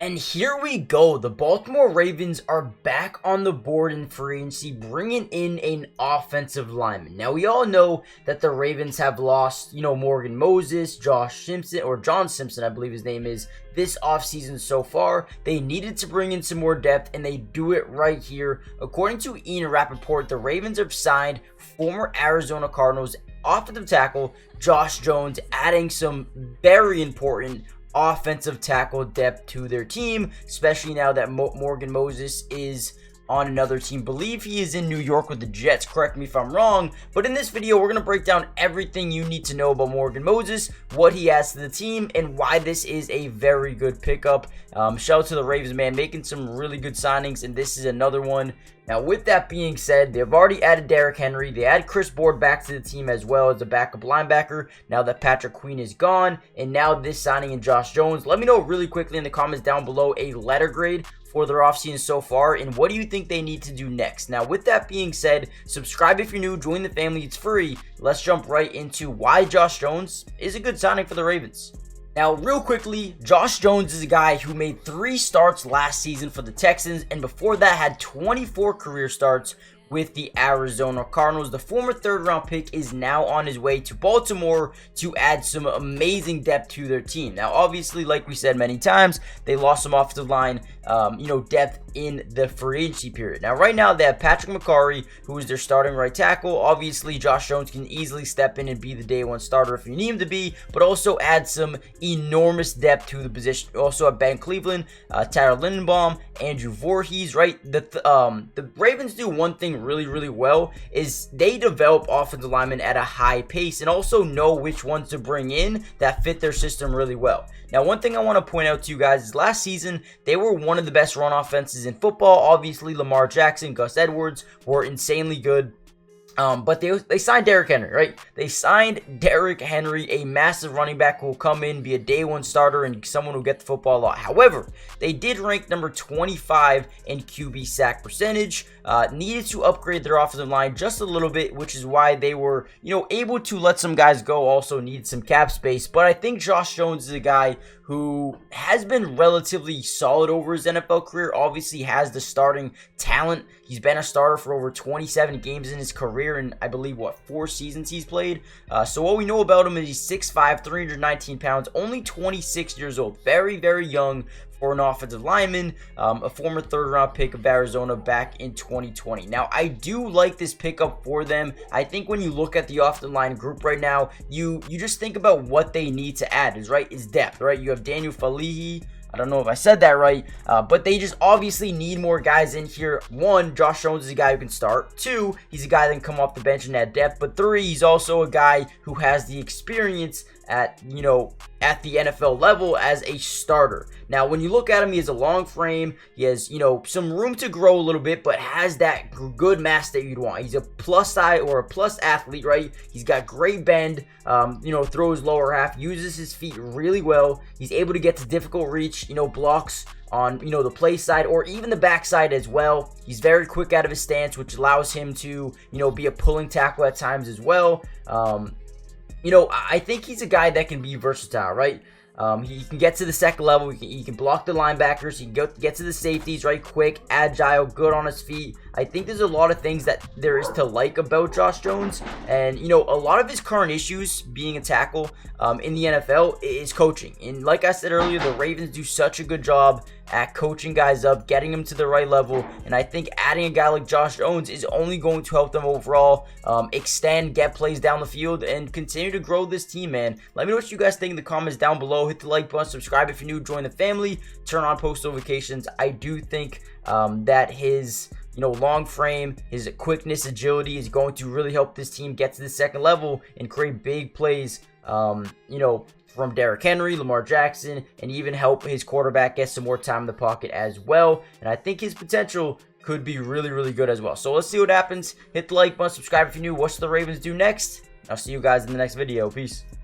And here we go. The Baltimore Ravens are back on the board in free agency, bringing in an offensive lineman. Now, we all know that the Ravens have lost, Morgan Moses, John Simpson, I believe his name is, this offseason so far. They needed to bring in some more depth, and they do it right here. According to Ian Rappaport, the Ravens have signed former Arizona Cardinals offensive tackle Josh Jones, adding some very important offensive tackle depth to their team, especially now that Morgan Moses is on another team. Believe he is in New York with the Jets. Correct me if I'm wrong. But in this video, we're going to break down everything you need to know about Morgan Moses, what he adds to the team, and why this is a very good pickup. Shout out to the Ravens, man, making some really good signings, and this is another one. Now, with that being said, they've already added Derrick Henry. They add Chris Board back to the team as well as a backup linebacker now that Patrick Queen is gone. And now this signing in Josh Jones. Let me know really quickly in the comments down below a letter grade for their offseason so far, and what do you think they need to do next? Now, with that being said, subscribe if you're new, join the family, it's free. Let's jump right into why Josh Jones is a good signing for the Ravens. Now, real quickly, Josh Jones is a guy who made 3 starts last season for the Texans, and before that had 24 career starts with the Arizona Cardinals. The former third-round pick is now on his way to Baltimore to add some amazing depth to their team. Now, obviously, like we said many times, they lost some offensive line, depth in the free agency period. Now, right now, they have Patrick McCarry, who is their starting right tackle. Obviously, Josh Jones can easily step in and be the day one starter if you need him to be, but also add some enormous depth to the position. You also have Ben Cleveland, Tyler Lindenbaum, Andrew Voorhees, right? The Ravens do one thing really well, is they develop offensive linemen at a high pace and also know which ones to bring in that fit their system really well. Now, one thing I want to point out to you guys is last season, they were one of the best run offenses in football. Obviously, Lamar Jackson, Gus Edwards were insanely good. But they signed Derrick Henry, right? They signed Derrick Henry, a massive running back who will come in, be a day one starter, and someone who will get the football a lot. However, they did rank number 25 in QB sack percentage. Needed to upgrade their offensive line just a little bit, which is why they were, able to let some guys go. Also needed some cap space. But I think Josh Jones is a guy who has been relatively solid over his NFL career. Obviously has the starting talent. He's been a starter for over 27 games in his career, and I believe, 4 seasons he's played. So what we know about him is he's 6'5", 319 pounds, only 26 years old. Very, very young for an offensive lineman, a former third-round pick of Arizona back in 2020. Now, I do like this pickup for them. I think when you look at the offensive line group right now, you just think about what they need to add is depth, right? You have Daniel Falehi. I don't know if I said that right, but they just obviously need more guys in here. 1, Josh Jones is a guy who can start. 2, he's a guy that can come off the bench and add depth. But 3, he's also a guy who has the experience at the NFL level as a starter. Now, when you look at him, he has a long frame. He has, some room to grow a little bit, but has that good mass that you'd want. He's a plus size or a plus athlete, right? He's got great bend, throws lower half, uses his feet really well. He's able to get to difficult reach, blocks on, the play side or even the back side as well. He's very quick out of his stance, which allows him to, be a pulling tackle at times as well. I think he's a guy that can be versatile, right? He can get to the second level. He can block the linebackers. He can get to the safeties, right? Quick, agile, good on his feet. I think there's a lot of things that there is to like about Josh Jones. And, a lot of his current issues being a tackle in the NFL is coaching. And like I said earlier, the Ravens do such a good job at coaching guys up, getting them to the right level. And I think adding a guy like Josh Jones is only going to help them overall extend, get plays down the field, and continue to grow this team, man. Let me know what you guys think in the comments down below. Hit the like button, subscribe if you're new, join the family, turn on post notifications. I do think that his long frame, his quickness, agility is going to really help this team get to the second level and create big plays, from Derrick Henry, Lamar Jackson, and even help his quarterback get some more time in the pocket as well. And I think his potential could be really good as well. So let's see what happens. Hit the like button, subscribe if you're new. What should the Ravens do next? I'll see you guys in the next video. Peace.